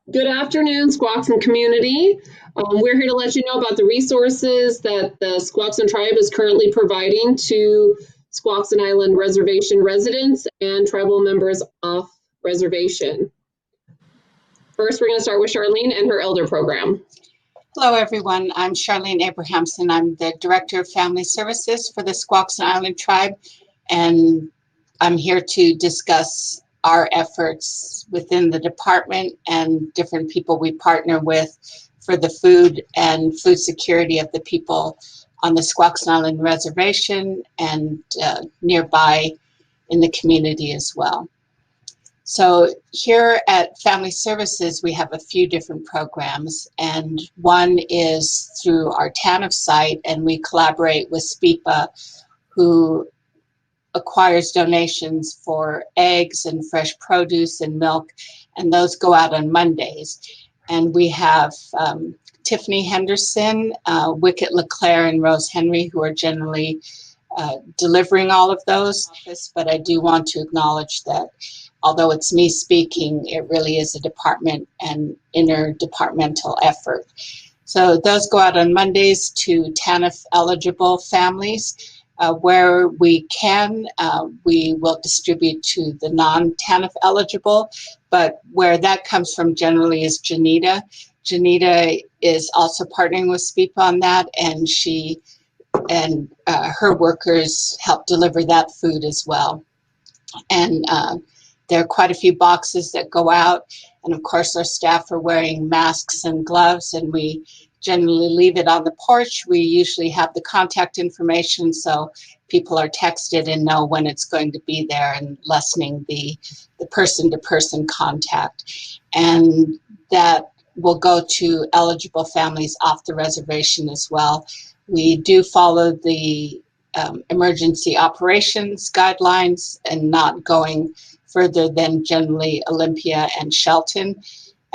Good afternoon, Squaxin community. We're here to let you know about the resources that the Squaxin tribe is currently providing to Squaxin Island Reservation residents and tribal members off reservation. First, we're going to start with Charlene and her elder program. Hello, everyone. I'm Charlene Abrahamson. I'm the Director of Family Services for the Squaxin Island Tribe, and I'm here to discuss our efforts within the department and different people we partner with for the food and food security of the people on the Squaxin Island Reservation and nearby in the community as well. So here at Family Services, we have a few different programs, and one is through our TANF site, and we collaborate with SPIPA, who acquires donations for eggs and fresh produce and milk, and those go out on Mondays. And we have Tiffany Henderson, Wicket LeClaire, and Rose Henry, who are generally delivering all of those. But I do want to acknowledge that although it's me speaking, it really is a department and interdepartmental effort. So those go out on Mondays to TANF eligible families. Where we can, we will distribute to the non-TANF eligible, but where that comes from generally is Janita. Janita is also partnering with SPIPA on that, and she and her workers help deliver that food as well. And there are quite a few boxes that go out, and of course our staff are wearing masks and gloves, and we generally leave it on the porch. We usually have the contact information so people are texted and know when it's going to be there, and lessening the person-to-person contact. And that will go to eligible families off the reservation as well. We do follow the emergency operations guidelines and not going further than generally Olympia and Shelton,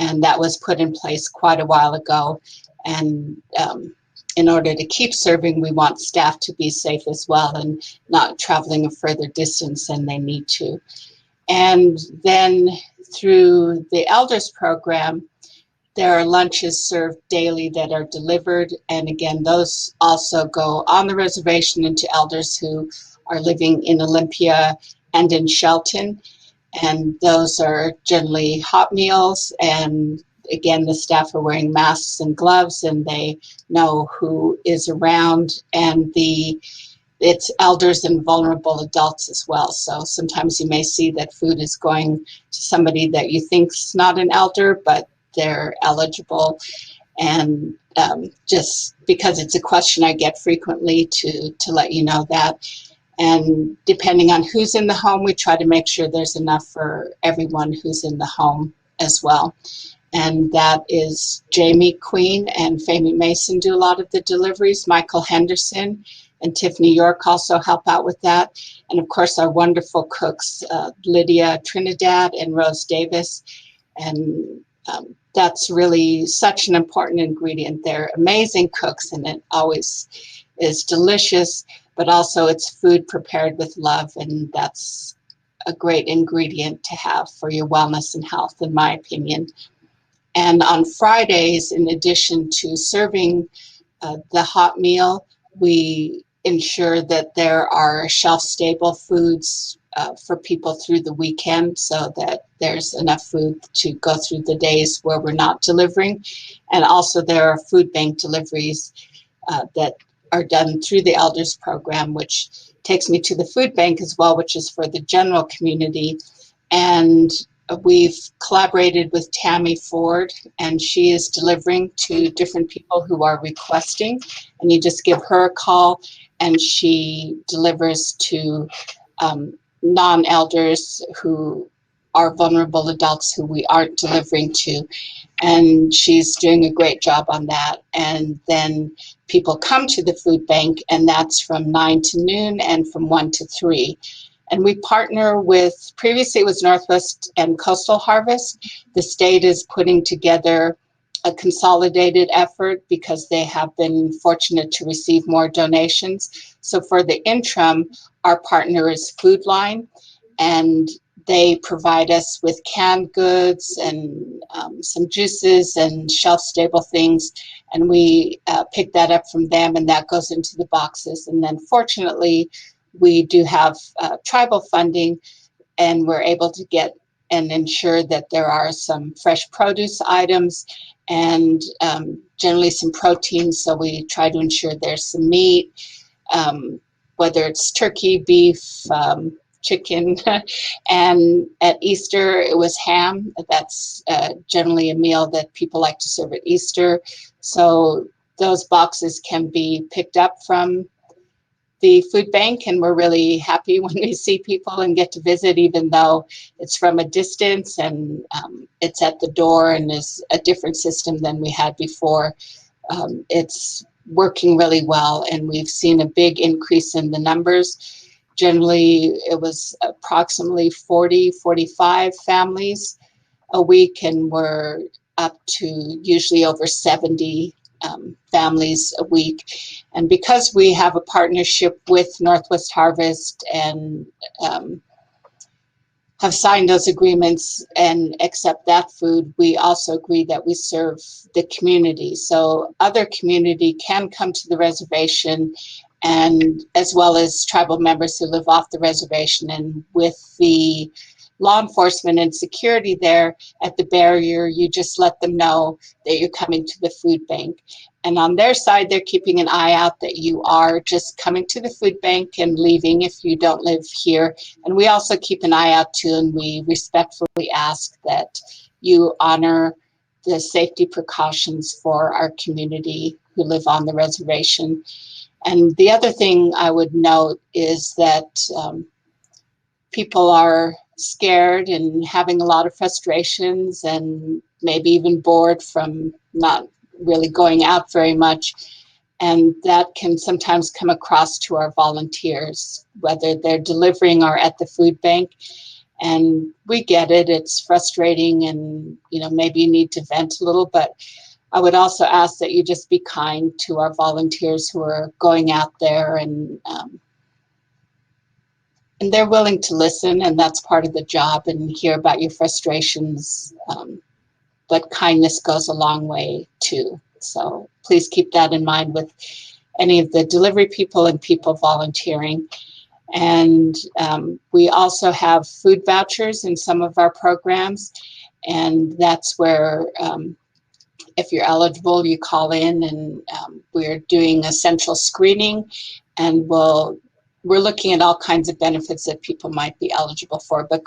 and that was put in place quite a while ago. And in order to keep serving, we want staff to be safe as well and not traveling a further distance than they need to. And then through the Elders program, there are lunches served daily that are delivered, and again, those also go on the reservation and to elders who are living in Olympia and in Shelton. And those are generally hot meals, and again, the staff are wearing masks and gloves, and they know who is around, and it's elders and vulnerable adults as well. So sometimes you may see that food is going to somebody that you think's not an elder, but they're eligible. And just because it's a question I get frequently, to let you know that. And depending on who's in the home, we try to make sure there's enough for everyone who's in the home as well. And that is Jamie Queen and Famie Mason do a lot of the deliveries. Michael Henderson and Tiffany York also help out with that. And of course, our wonderful cooks, Lydia Trinidad and Rose Davis. And that's really such an important ingredient. They're amazing cooks, and it always is delicious, but also it's food prepared with love, and that's a great ingredient to have for your wellness and health, in my opinion. And on Fridays, in addition to serving the hot meal, we ensure that there are shelf-stable foods for people through the weekend, so that there's enough food to go through the days where we're not delivering. And also there are food bank deliveries that are done through the Elders program, which takes me to the food bank as well, which is for the general community. And we've collaborated with Tammy Ford, and she is delivering to different people who are requesting. And you just give her a call, and she delivers to non-elders who are vulnerable adults who we aren't delivering to. And she's doing a great job on that. And then people come to the food bank, and that's from 9 to noon and from 1 to 3. And we partner with, previously it was Northwest and Coastal Harvest. The state is putting together a consolidated effort because they have been fortunate to receive more donations. So for the interim, our partner is Food Line, and they provide us with canned goods and some juices and shelf-stable things, and we pick that up from them, and that goes into the boxes. And then fortunately, we do have tribal funding, and we're able to get and ensure that there are some fresh produce items and generally some protein. So we try to ensure there's some meat, whether it's turkey, beef, chicken, and at Easter it was ham. That's generally a meal that people like to serve at Easter. So those boxes can be picked up from the food bank, and we're really happy when we see people and get to visit, even though it's from a distance and it's at the door and is a different system than we had before. It's working really well, and we've seen a big increase in the numbers. Generally, it was approximately 40, 45 families a week, and we're up to usually over 70 families a week. And because we have a partnership with Northwest Harvest and have signed those agreements and accept that food, we also agree that we serve the community. So other community can come to the reservation, and as well as tribal members who live off the reservation. And with the law enforcement and security there at the barrier, you just let them know that you're coming to the food bank. And on their side, they're keeping an eye out that you are just coming to the food bank and leaving if you don't live here. And we also keep an eye out too, and we respectfully ask that you honor the safety precautions for our community who live on the reservation. And the other thing I would note is that people are scared and having a lot of frustrations and maybe even bored from not really going out very much. And that can sometimes come across to our volunteers, whether they're delivering or at the food bank. And we get it, it's frustrating, and maybe you need to vent a little, but I would also ask that you just be kind to our volunteers who are going out there, and they're willing to listen, and that's part of the job, and hear about your frustrations. But kindness goes a long way too. So please keep that in mind with any of the delivery people and people volunteering. And we also have food vouchers in some of our programs, and that's where if you're eligible, you call in, and we're doing a central screening, and we're looking at all kinds of benefits that people might be eligible for. But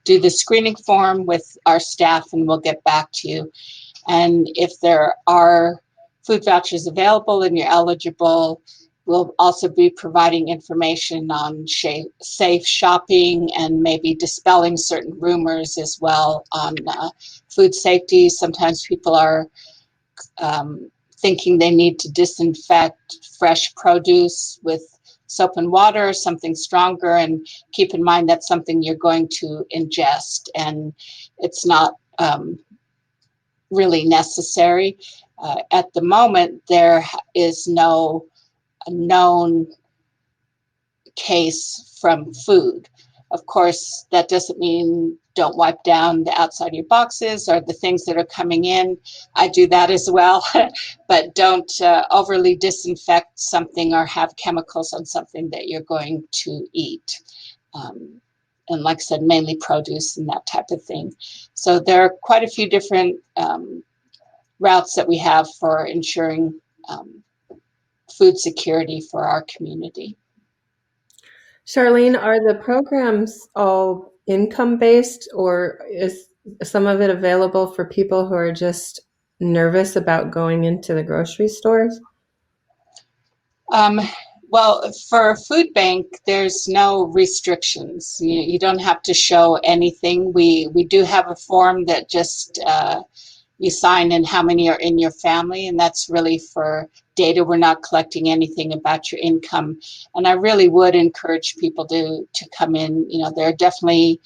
do the screening form with our staff, and we'll get back to you. And if there are food vouchers available and you're eligible, we'll also be providing information on safe shopping and maybe dispelling certain rumors as well on food safety. Sometimes people are thinking they need to disinfect fresh produce with soap and water, something stronger, and keep in mind that's something you're going to ingest, and it's not really necessary. At the moment, there is no known case from food. Of course, that doesn't mean don't wipe down the outside of your boxes or the things that are coming in. I do that as well, but don't overly disinfect something or have chemicals on something that you're going to eat. And like I said, mainly produce and that type of thing. So there are quite a few different routes that we have for ensuring food security for our community. Charlene, are the programs all income-based, or is some of it available for people who are just nervous about going into the grocery stores? Well, for a food bank, there's no restrictions. You don't have to show anything. We do have a form that just you sign in how many are in your family, and that's really for data. We're not collecting anything about your income. And I really would encourage people to come in. There are definitely,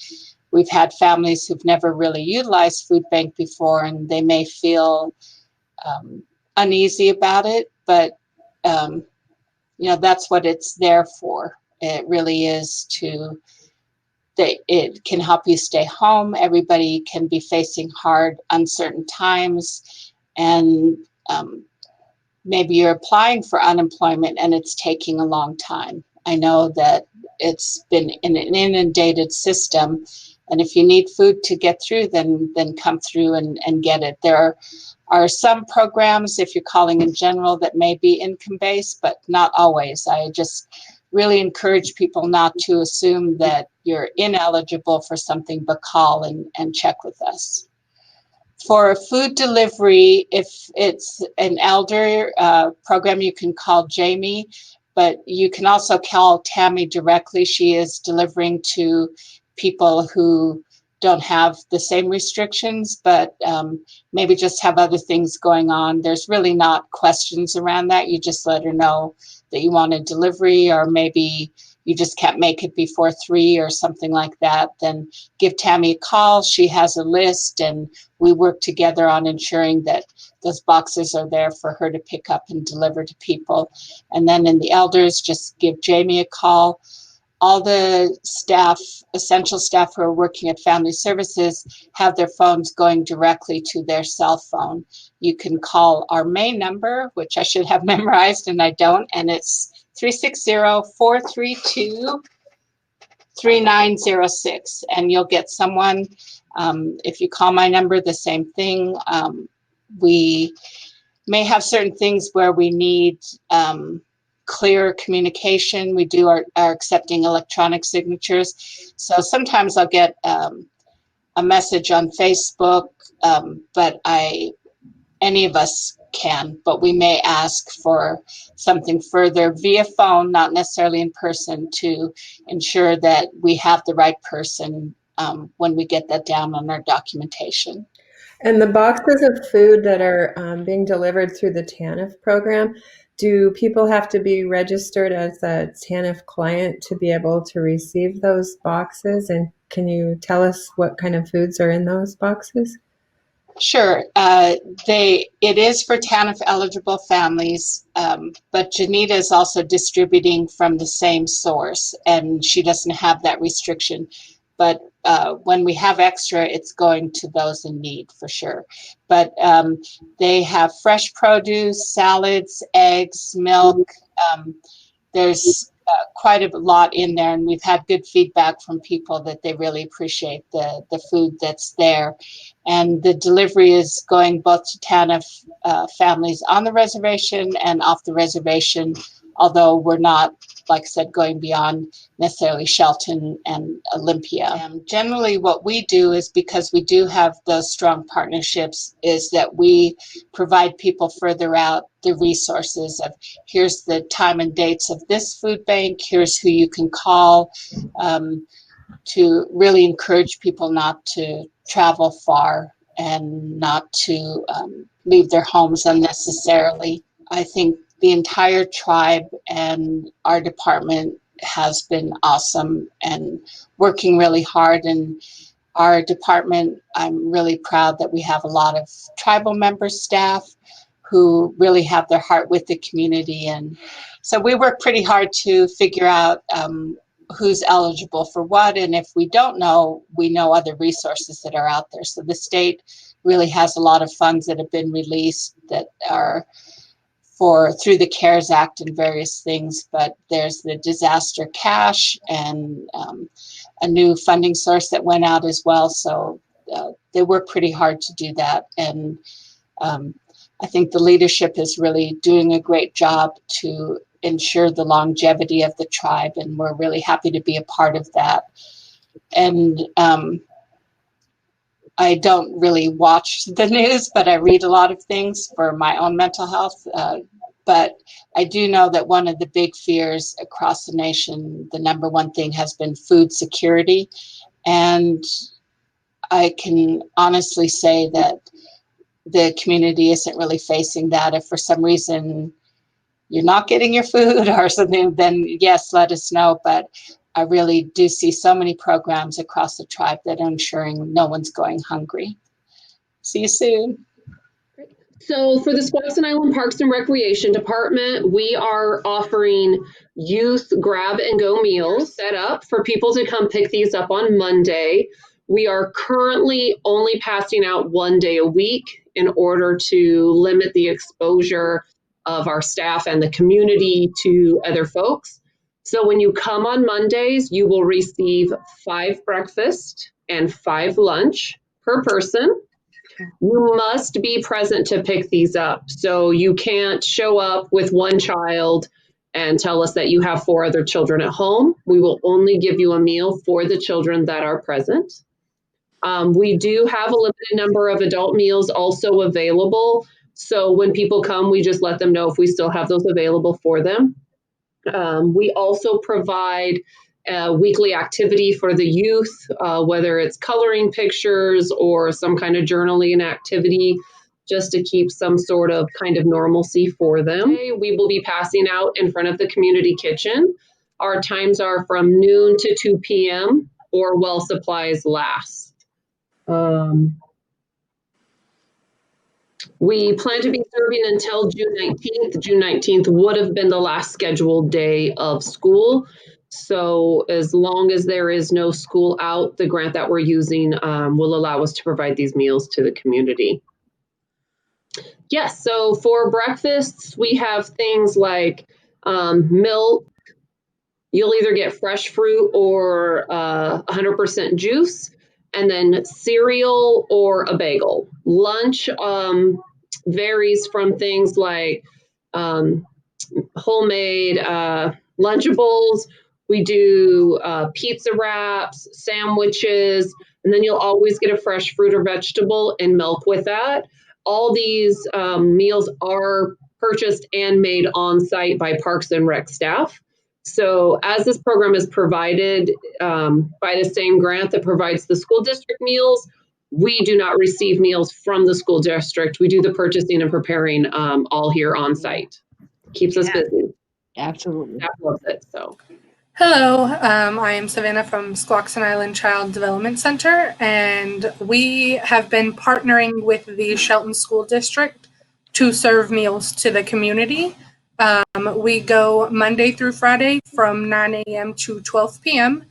we've had families who've never really utilized food bank before, and they may feel uneasy about it, but that's what it's there for. It really is to it can help you stay home. Everybody can be facing hard, uncertain times, and maybe you're applying for unemployment and it's taking a long time. I know that it's been an inundated system, and if you need food to get through, then come through and get it. There are some programs, if you're calling in general, that may be income-based, but not always. I just really encourage people not to assume that you're ineligible for something, but call and check with us. For food delivery, if it's an elder program, you can call Jamie, but you can also call Tammy directly. She is delivering to people who don't have the same restrictions, but maybe just have other things going on. There's really not questions around that. You just let her know that you want a delivery, or maybe you just can't make it before 3 or something like that. Then give Tammy a call. She has a list, and we work together on ensuring that those boxes are there for her to pick up and deliver to people. And then in the elders, just give Jamie a call. All the staff, essential staff who are working at Family Services, have their phones going directly to their cell phone. You can call our main number, which I should have memorized and I don't, and it's 360-432-3906, and you'll get someone. If you call my number, the same thing. We may have certain things where we need clear communication. We are accepting electronic signatures. So sometimes I'll get a message on Facebook, but any of us can, but we may ask for something further via phone, not necessarily in person, to ensure that we have the right person when we get that down on our documentation. And the boxes of food that are being delivered through the TANF program, do people have to be registered as a TANF client to be able to receive those boxes? And can you tell us what kind of foods are in those boxes? Sure. It is for TANF eligible families, but Janita is also distributing from the same source, and she doesn't have that restriction. But when we have extra, it's going to those in need for sure. But they have fresh produce, salads, eggs, milk. There's quite a lot in there, and we've had good feedback from people that they really appreciate the food that's there. And the delivery is going both to TANF families on the reservation and off the reservation, although we're not, like I said, going beyond necessarily Shelton and Olympia. And generally what we do is, because we do have those strong partnerships, is that we provide people further out the resources of, here's the time and dates of this food bank, here's who you can call, to really encourage people not to travel far and not to leave their homes unnecessarily. I think the entire tribe and our department has been awesome and working really hard. And our department, I'm really proud that we have a lot of tribal member staff who really have their heart with the community. And so we work pretty hard to figure out who's eligible for what. And if we don't know, we know other resources that are out there. So the state really has a lot of funds that have been released that are through the CARES Act and various things, but there's the disaster cash and a new funding source that went out as well. So they work pretty hard to do that. And I think the leadership is really doing a great job to ensure the longevity of the tribe, and we're really happy to be a part of that. And I don't really watch the news, but I read a lot of things for my own mental health. But I do know that one of the big fears across the nation, the number one thing, has been food security. And I can honestly say that the community isn't really facing that. If for some reason you're not getting your food or something, then yes, let us know. But I really do see so many programs across the tribe that are ensuring no one's going hungry. See you soon. So for the Squaxin Island Parks and Recreation Department, we are offering youth grab and go meals set up for people to come pick these up on Monday. We are currently only passing out 1 day a week in order to limit the exposure of our staff and the community to other folks. So when you come on Mondays, you will receive 5 breakfast and 5 lunch per person. You must be present to pick these up. So you can't show up with one child and tell us that you have 4 other children at home. We will only give you a meal for the children that are present. We do have a limited number of adult meals also available. So when people come, we just let them know if we still have those available for them. We also provide a weekly activity for the youth, whether it's coloring pictures or some kind of journaling activity, just to keep some sort of kind of normalcy for them. We will be passing out in front of the community kitchen. Our times are from noon to 2 p.m. or while supplies last. We plan to be serving until June 19th. June 19th would have been the last scheduled day of school. So as long as there is no school out, the grant that we're using will allow us to provide these meals to the community. Yes, so for breakfasts, we have things like milk. You'll either get fresh fruit or 100% juice, and then cereal or a bagel. Lunch varies from things like homemade Lunchables. We do pizza wraps, sandwiches, and then you'll always get a fresh fruit or vegetable and milk with that. All these meals are purchased and made on site by Parks and Rec staff. So as this program is provided by the same grant that provides the school district meals, we do not receive meals from the school district. We do the purchasing and preparing all here on site. Keeps us busy. Absolutely. Staff loves it. So. Hello, I am Savannah from Squaxin Island Child Development Center, and we have been partnering with the Shelton School District to serve meals to the community. We go Monday through Friday from 9 a.m. to 12 p.m.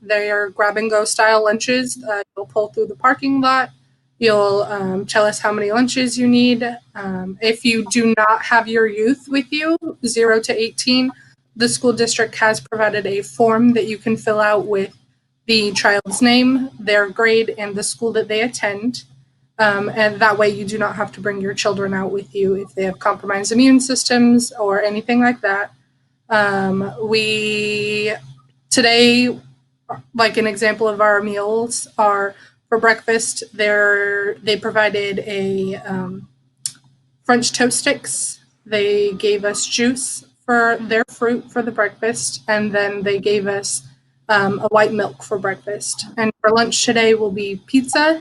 They are grab-and-go style lunches. You'll pull through the parking lot. You'll tell us how many lunches you need. If you do not have your youth with you, 0 to 18, the school district has provided a form that you can fill out with the child's name, their grade, and the school that they attend. And that way you do not have to bring your children out with you if they have compromised immune systems or anything like that. Today, like an example of our meals are for breakfast, they provided a French toast sticks. They gave us juice for their fruit for the breakfast, and then they gave us a white milk for breakfast. And for lunch today will be pizza.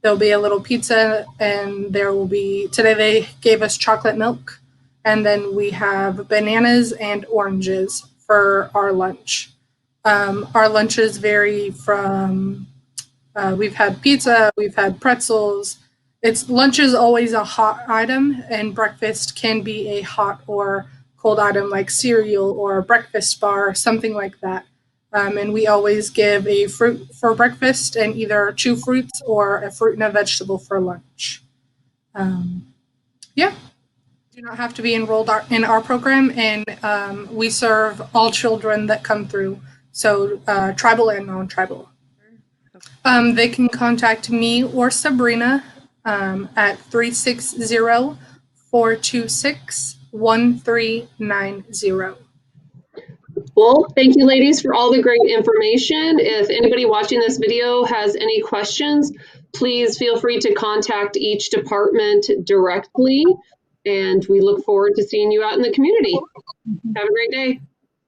There'll be a little pizza, and today they gave us chocolate milk, and then we have bananas and oranges for our lunch. Our lunches vary from, we've had pizza, we've had pretzels. Lunch is always a hot item, and breakfast can be a hot or cold item like cereal or a breakfast bar, something like that. And we always give a fruit for breakfast and either 2 fruits or a fruit and a vegetable for lunch. Yeah, do not have to be enrolled in our program, and we serve all children that come through, so tribal and non-tribal. They can contact me or Sabrina at 360-426-1390. Well, thank you, ladies, for all the great information. If anybody watching this video has any questions, please feel free to contact each department directly, and we look forward to seeing you out in the community. Have a great day.